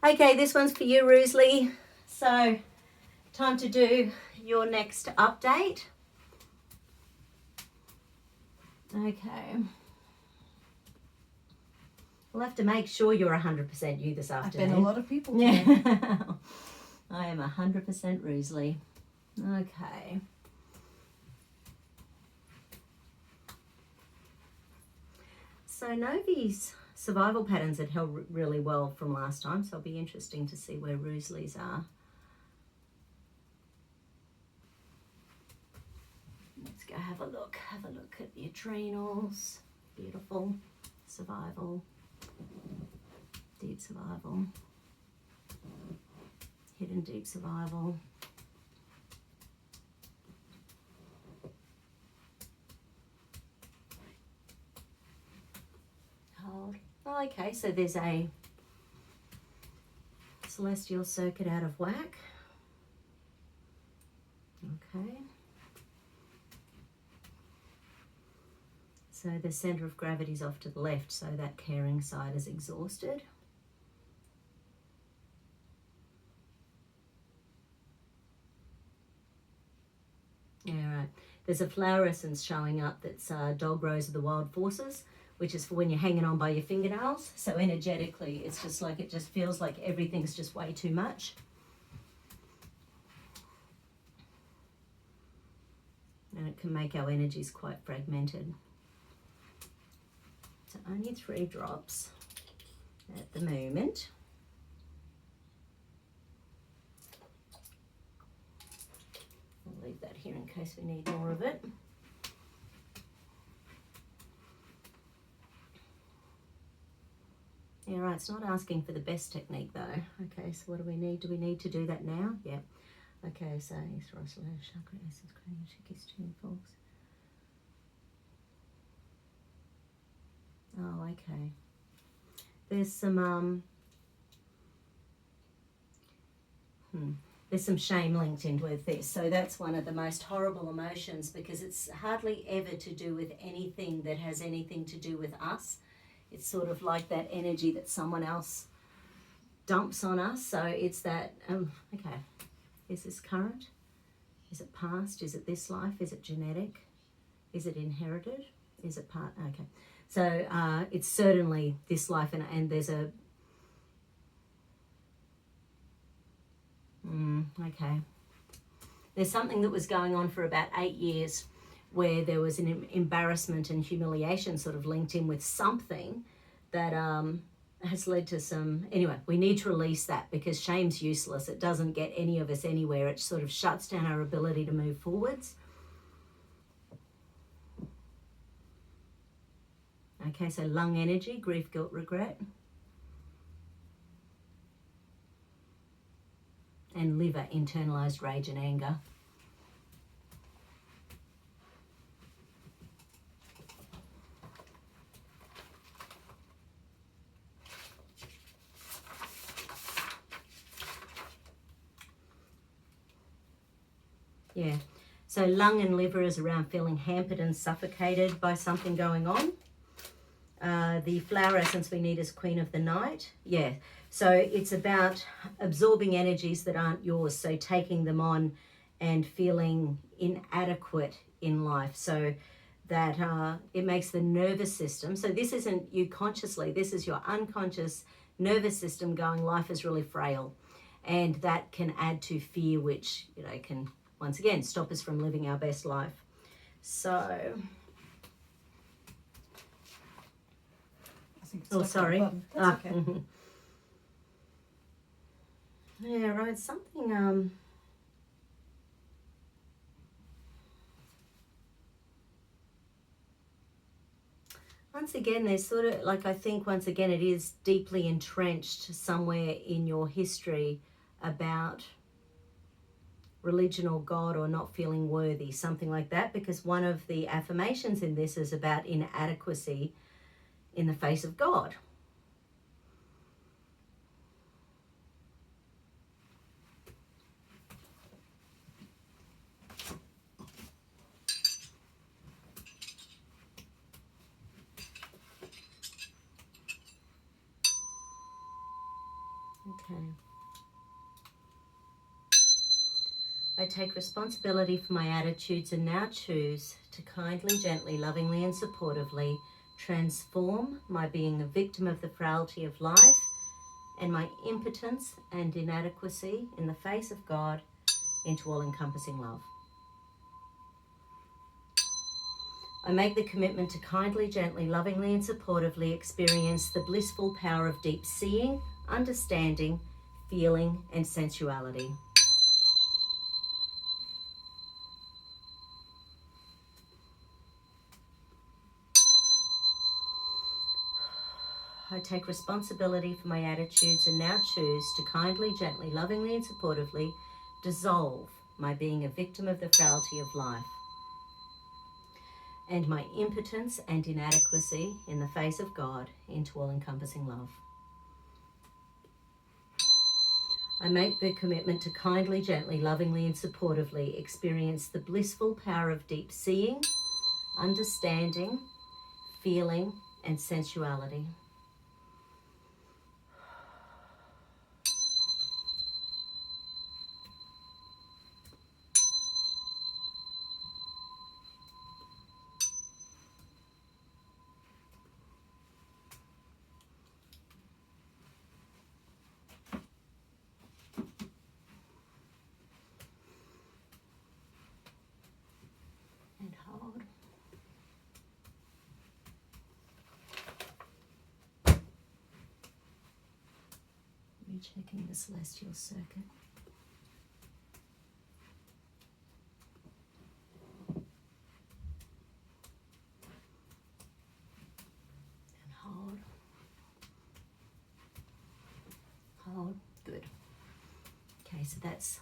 Okay, this one's for you, Rusli. So, time to do your next update. Okay. We'll have to make sure you're 100% you this afternoon. I've been a lot of people today. Yeah. I am 100% Rusli. Okay. So Novi's survival patterns had held really well from last time, so it'll be interesting to see where Rusli's are. Let's go have a look at the adrenals. Beautiful. Survival. Deep survival. Hidden deep survival. Hold. Oh, okay, so there's a celestial circuit out of whack. Okay. So the center of gravity is off to the left, so that caring side is exhausted. All right. There's a flower essence showing up that's Dog Rose of the Wild Forces, which is for when you're hanging on by your fingernails. So energetically, it's just like, it just feels like everything's just way too much. And it can make our energies quite fragmented. So only 3 drops at the moment. I'll leave that here in case we need more of it. Yeah, right, it's not asking for the best technique though. Okay, so what do we need? Do we need to do that now? Yeah. Okay, so Rusli, chakra essence, cranial chickies, tuning forks. Oh, okay. There's some there's some shame linked in with this. So that's one of the most horrible emotions, because it's hardly ever to do with anything that has anything to do with us. It's sort of like that energy that someone else dumps on us. So it's that, okay, is this current? Is it past? Is it this life? Is it genetic? Is it inherited? Is it part? Okay. So it's certainly this life, and there's a, okay. There's something that was going on for about 8 years where there was an embarrassment and humiliation sort of linked in with something that has led to some, anyway, we need to release that, because shame's useless. It doesn't get any of us anywhere. It sort of shuts down our ability to move forwards. Okay, so lung energy, grief, guilt, regret. And liver, internalized rage and anger. Yeah, so lung and liver is around feeling hampered and suffocated by something going on. The flower essence we need is Queen of the Night. Yeah, so it's about absorbing energies that aren't yours, so taking them on and feeling inadequate in life. So that it makes the nervous system, so this isn't you consciously, this is your unconscious nervous system going, life is really frail. And that can add to fear, which, you know, can once again stop us from living our best life. So, oh, sorry. That's okay. Yeah, right. Something. Once again, there's sort of like, I think once again it is deeply entrenched somewhere in your history about religion or God, or not feeling worthy, something like that, because one of the affirmations in this is about inadequacy in the face of God. Okay. I take responsibility for my attitudes and now choose to kindly, gently, lovingly and supportively transform my being a victim of the frailty of life and my impotence and inadequacy in the face of God into all-encompassing love. I make the commitment to kindly, gently, lovingly and supportively experience the blissful power of deep seeing, understanding, feeling and sensuality. I take responsibility for my attitudes and now choose to kindly, gently, lovingly and supportively dissolve my being a victim of the frailty of life and my impotence and inadequacy in the face of God into all-encompassing love. I make the commitment to kindly, gently, lovingly and supportively experience the blissful power of deep seeing, understanding, feeling and sensuality. And hold. Rechecking the celestial circuit. And hold. Hold. Good. Okay, so that's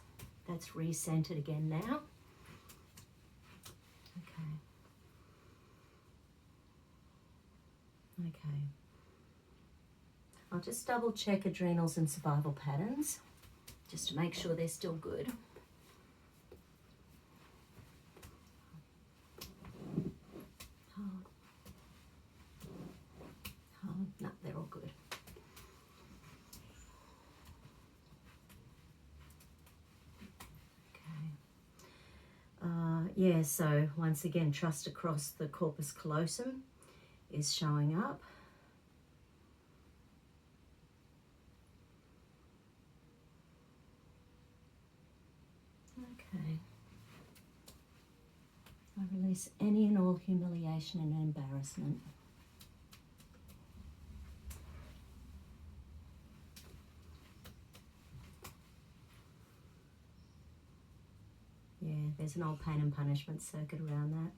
recentered again now. Okay. Okay. I'll just double check adrenals and survival patterns just to make sure they're still good. Hold. Hold. No, they're all good. Yeah, so once again, trust across the corpus callosum is showing up. Okay. I release any and all humiliation and embarrassment. Yeah, there's an old pain and punishment circuit around that.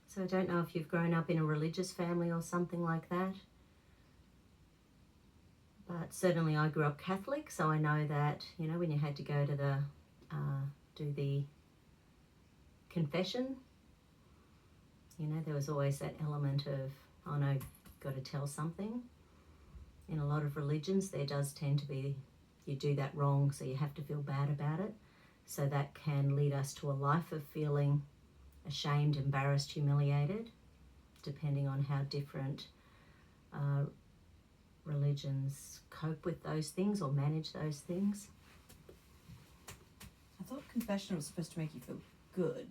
So I don't know if you've grown up in a religious family or something like that. But certainly I grew up Catholic, so I know that, you know, when you had to go to the, do the confession, you know, there was always that element of, oh no, got to tell something. In a lot of religions, there does tend to be, you do that wrong, so you have to feel bad about it. So that can lead us to a life of feeling ashamed, embarrassed, humiliated, depending on how different religions cope with those things or manage those things. I thought confession was supposed to make you feel good.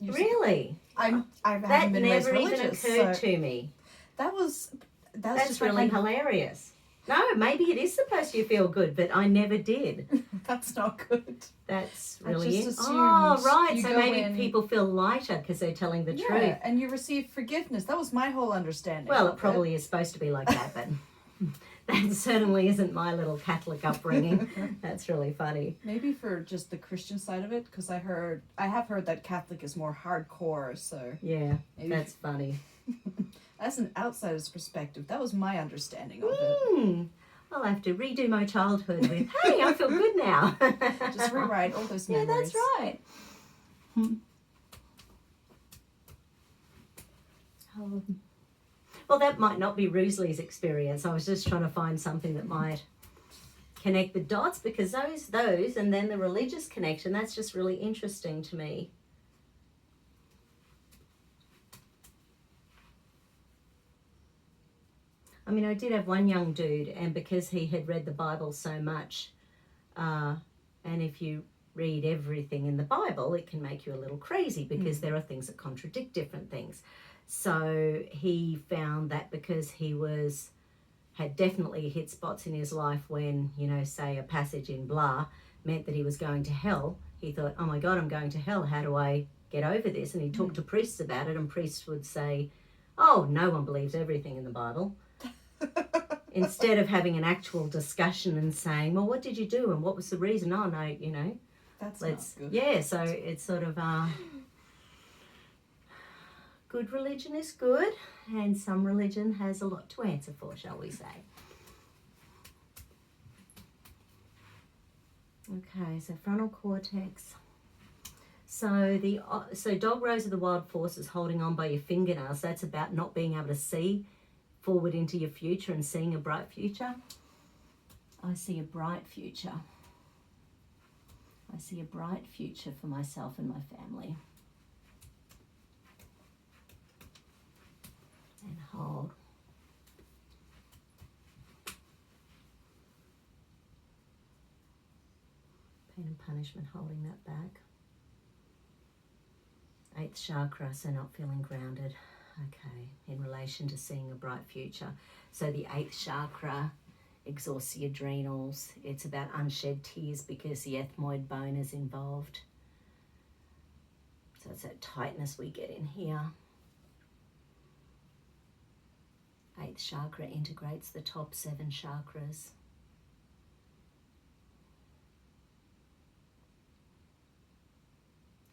Really? I haven't That been raised never even religious, occurred so to me. That's That's really hilarious. No, maybe it is supposed to feel good, but I never did. That's not good. That's I really just oh, right. you So go maybe in, people feel lighter because they're telling the truth. And you receive forgiveness. That was my whole understanding. Well, it probably is supposed to be like that, but that certainly isn't my little Catholic upbringing. That's really funny. Maybe for just the Christian side of it, because I have heard that Catholic is more hardcore. So yeah, that's funny. As an outsider's perspective, that was my understanding of it. I'll have to redo my childhood with, hey, I feel good now. Just rewrite all those memories. Yeah, that's right. Well, that might not be Rusli's experience. I was just trying to find something that might connect the dots, because those, and then the religious connection, that's just really interesting to me. I mean, I did have one young dude, and because he had read the Bible so much, and if you read everything in the Bible, it can make you a little crazy because there are things that contradict different things. So he found that because he had definitely hit spots in his life when, you know, say a passage in blah meant that he was going to hell, he thought, oh my God, I'm going to hell. How do I get over this? And he talked to priests about it, and priests would say, oh, no one believes everything in the Bible. Instead of having an actual discussion and saying, well, what did you do and what was the reason? Oh, no, you know. That's not good. Yeah, so it's sort of good religion is good, and some religion has a lot to answer for, shall we say. Okay, so frontal cortex. So dog rows are the wild forces holding on by your fingernails. That's about not being able to see forward into your future and seeing a bright future. I see a bright future. I see a bright future for myself and my family. And hold. Pain and punishment, holding that back. 8th chakra, so not feeling grounded. Okay, in relation to seeing a bright future. So the 8th chakra exhausts the adrenals. It's about unshed tears because the ethmoid bone is involved. So it's that tightness we get in here. 8th chakra integrates the top 7 chakras.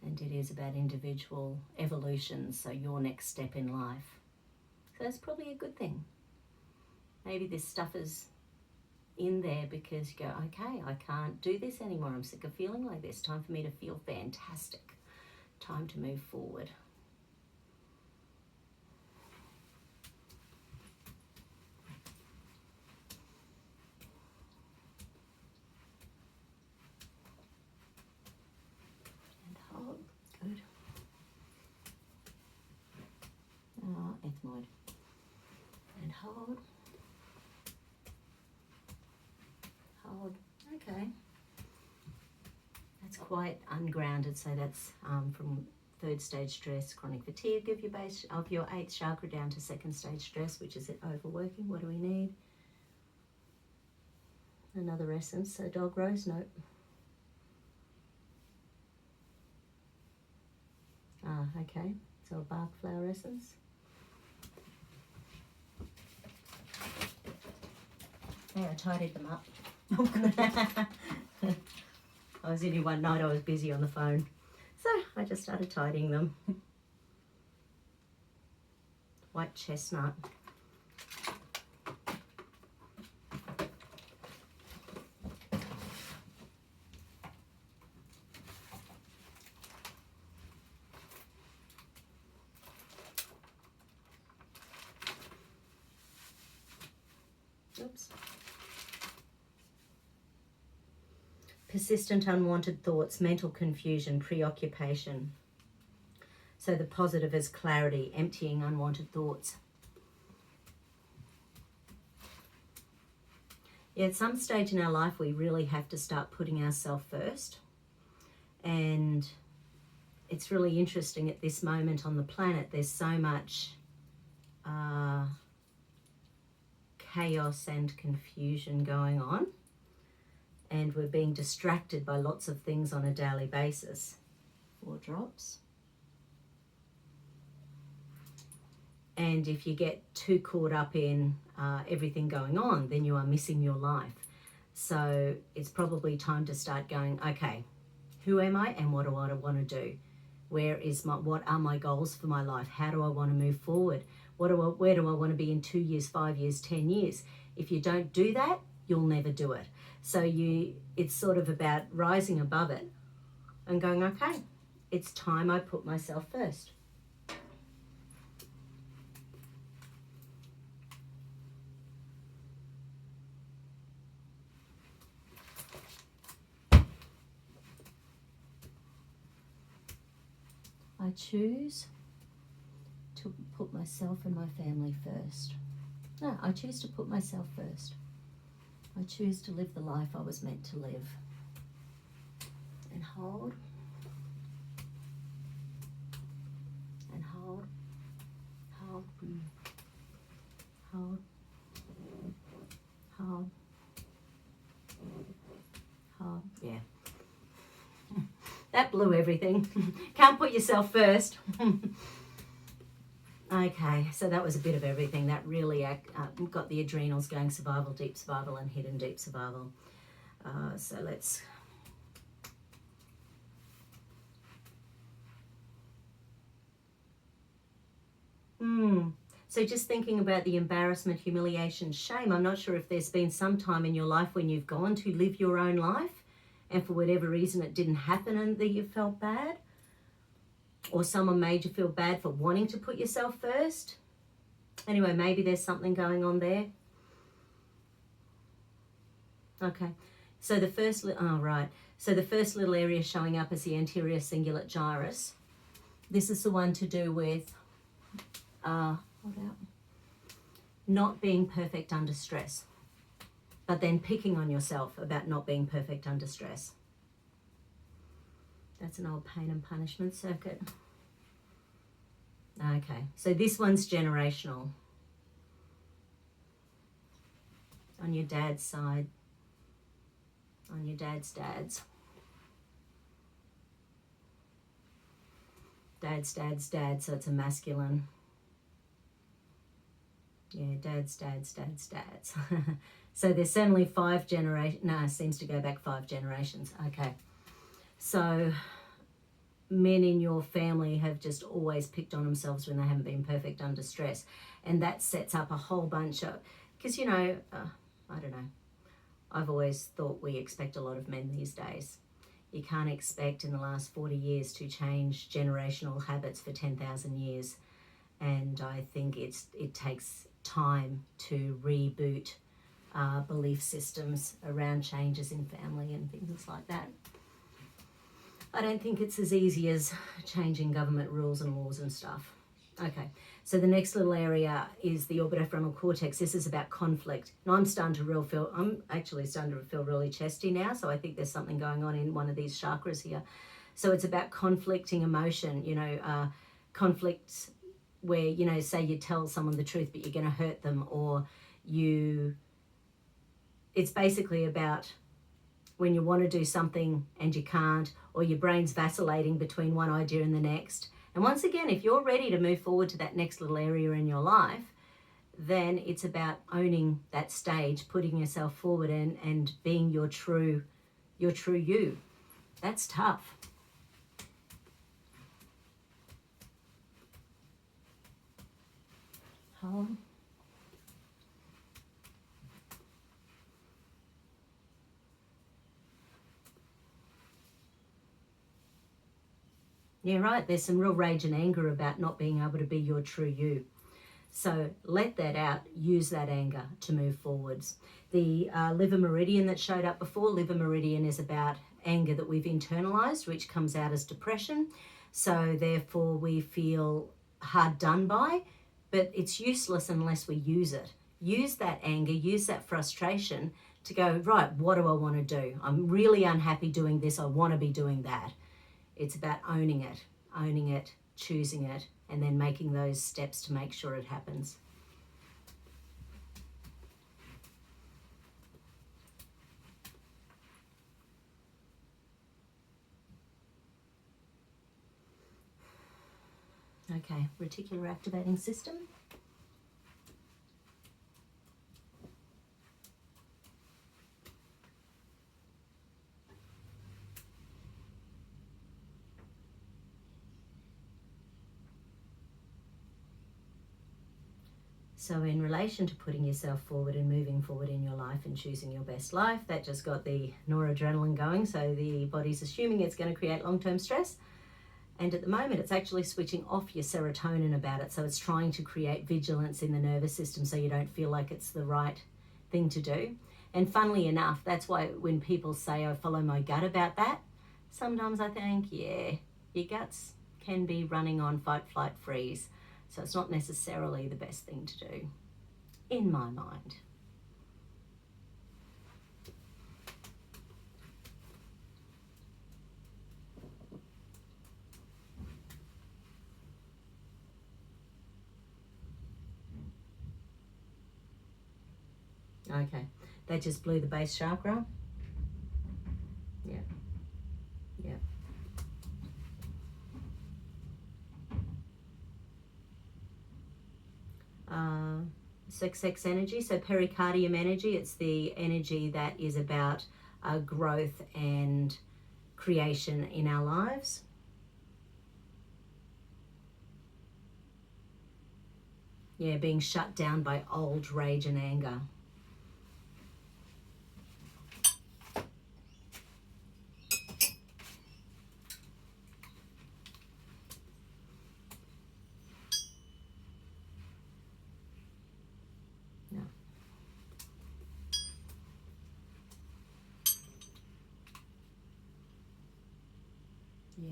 And it is about individual evolution, so your next step in life. So that's probably a good thing. Maybe this stuff is in there because you go, okay, I can't do this anymore. I'm sick of feeling like this. Time for me to feel fantastic. Time to move forward. Good. Ethmoid. And hold. Hold. Okay. That's quite ungrounded, so that's from 3rd stage stress, chronic fatigue of your base of your 8th chakra down to 2nd stage stress, which is it overworking. What do we need? Another essence. So dog rose, nope. Okay, so a bark flower essence. Hey, I tidied them up. I was in here one night, I was busy on the phone. So I just started tidying them. White chestnut. Oops. Persistent unwanted thoughts, mental confusion, preoccupation. So the positive is clarity, emptying unwanted thoughts. Yeah, at some stage in our life, we really have to start putting ourselves first. And it's really interesting at this moment on the planet, there's so much chaos and confusion going on, and we're being distracted by lots of things on a daily basis. 4 drops. And if you get too caught up in everything going on, then you are missing your life. So it's probably time to start going, okay, who am I and what do I want to do? What are my goals for my life? How do I want to move forward? Where do I want to be in 2 years, 5 years, 10 years? If you don't do that, you'll never do it. So it's sort of about rising above it and going, okay, it's time I put myself first. I choose to put myself and my family first. No, I choose to put myself first. I choose to live the life I was meant to live. And hold. And hold. Hold. Hold. Hold. Hold. Yeah. That blew everything. Can't put yourself first. Okay, so that was a bit of everything. That really got the adrenals going: survival, deep survival, and hidden deep survival. So let's... So just thinking about the embarrassment, humiliation, shame, I'm not sure if there's been some time in your life when you've gone to live your own life and for whatever reason it didn't happen and that you felt bad, or someone made you feel bad for wanting to put yourself first. Anyway, maybe there's something going on there. Okay, so the first, so the first little area showing up is the anterior cingulate gyrus. This is the one to do with not being perfect under stress, but then picking on yourself about not being perfect under stress. That's an old pain and punishment circuit. Okay, so this one's generational. On your dad's side, on your dad's dad's. Dad's dad's dad, so it's a masculine. Yeah, dad's dad's dad's dad's. So there's certainly 5 generations. No, it seems to go back 5 generations. Okay. So men in your family have just always picked on themselves when they haven't been perfect under stress. And that sets up a whole bunch of... Because, you know, I don't know. I've always thought we expect a lot of men these days. You can't expect in the last 40 years to change generational habits for 10,000 years. And I think it takes time to reboot belief systems around changes in family and things like that. I don't think it's as easy as changing government rules and laws and stuff. Okay, so the next little area is the orbitofrontal cortex. This is about conflict. And I'm actually starting to feel really chesty now, so I think there's something going on in one of these chakras here. So it's about conflicting emotion, you know, conflicts where, you know, say you tell someone the truth, but you're going to hurt them, or it's basically about when you want to do something and you can't, or your brain's vacillating between one idea and the next. And once again, if you're ready to move forward to that next little area in your life, then it's about owning that stage, putting yourself forward and being your true you. That's tough. Oh. Yeah, right. There's some real rage and anger about not being able to be your true you. So let that out. Use that anger to move forwards. The liver meridian that showed up before, liver meridian is about anger that we've internalized, which comes out as depression. So therefore we feel hard done by, but it's useless unless we use it. Use that anger, use that frustration to go, right, what do I want to do? I'm really unhappy doing this. I want to be doing that. It's about owning it, choosing it, and then making those steps to make sure it happens. Okay, reticular activating system. So in relation to putting yourself forward and moving forward in your life and choosing your best life, that just got the noradrenaline going. So the body's assuming it's going to create long-term stress. And at the moment, it's actually switching off your serotonin about it. So it's trying to create vigilance in the nervous system so you don't feel like it's the right thing to do. And funnily enough, that's why when people say, I follow my gut about that, sometimes I think, yeah, your guts can be running on fight, flight, freeze. So it's not necessarily the best thing to do. in my mind. Okay, they just blew the base chakra. Yeah, yeah. Sex energy, so pericardium energy, it's the energy that is about growth and creation in our lives. Yeah, being shut down by old rage and anger. Yeah.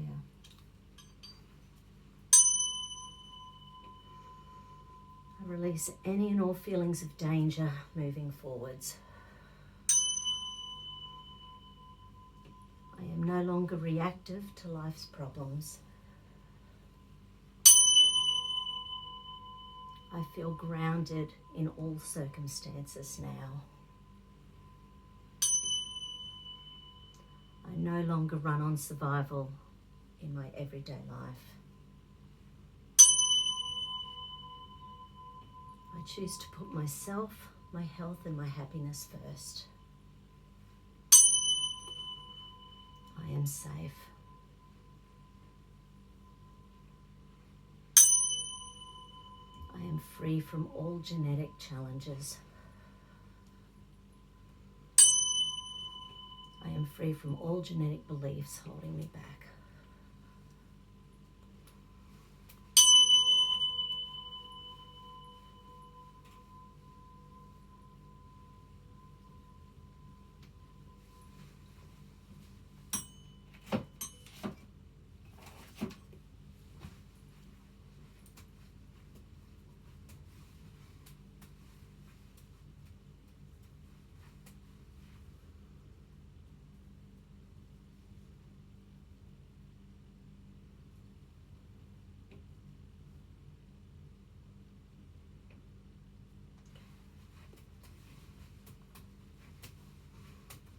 I release any and all feelings of danger moving forwards. I am no longer reactive to life's problems. I feel grounded in all circumstances now. I no longer run on survival in my everyday life. I choose to put myself, my health, and my happiness first. I am safe. I am free from all genetic challenges. I am free from all genetic beliefs holding me back.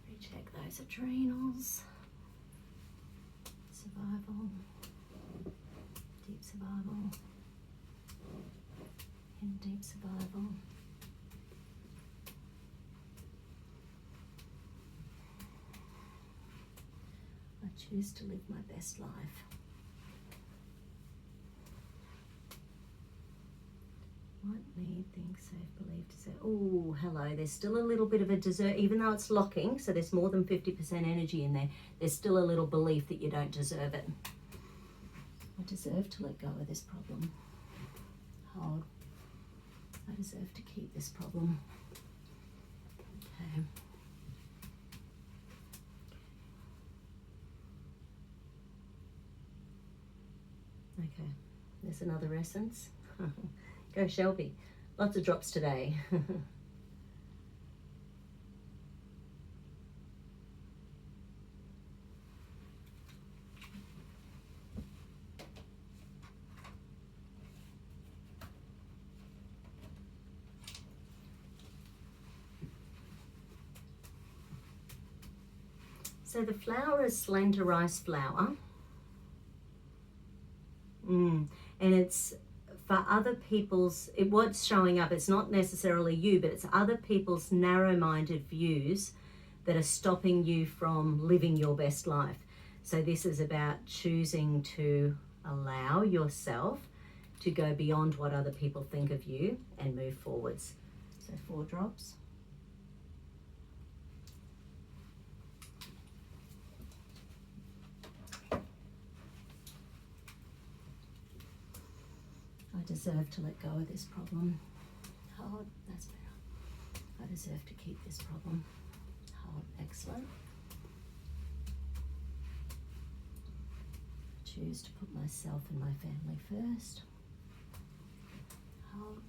Recheck those adrenals. Survival. Deep survival. In deep survival. I choose to live my best life. What need, think, safe, believe, deserve. Oh, hello. There's still a little bit of a deserve, even though it's locking, so there's more than 50% energy in there. There's still a little belief that you don't deserve it. I deserve to let go of this problem. Hold. I deserve to keep this problem. Okay. Okay, there's another essence. Go Shelby. Lots of drops today. So the flower is slender rice flower. And it's for other people's, what's showing up, it's not necessarily you, but it's other people's narrow-minded views that are stopping you from living your best life. So this is about choosing to allow yourself to go beyond what other people think of you and move forwards. So 4 drops. I deserve to let go of this problem. Hold, that's better. I deserve to keep this problem. Hold, excellent. Choose to put myself and my family first. Hold.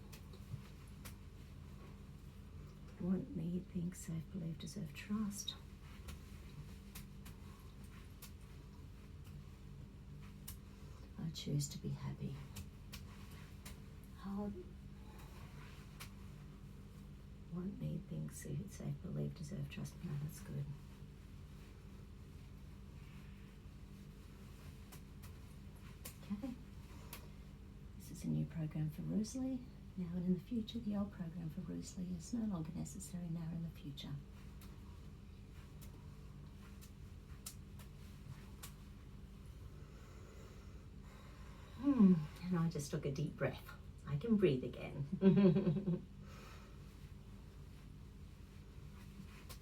need, think, safe, believe, deserve, trust. I choose to be happy. Hold. Want, need, think, safe, believe, deserve, trust. No, that's good. Okay. This is a new program for Rusli. Now and in the future, the old program for Rusli is no longer necessary now or in the future. And I just took a deep breath. I can breathe again.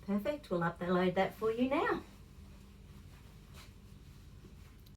Perfect. We'll upload that for you now.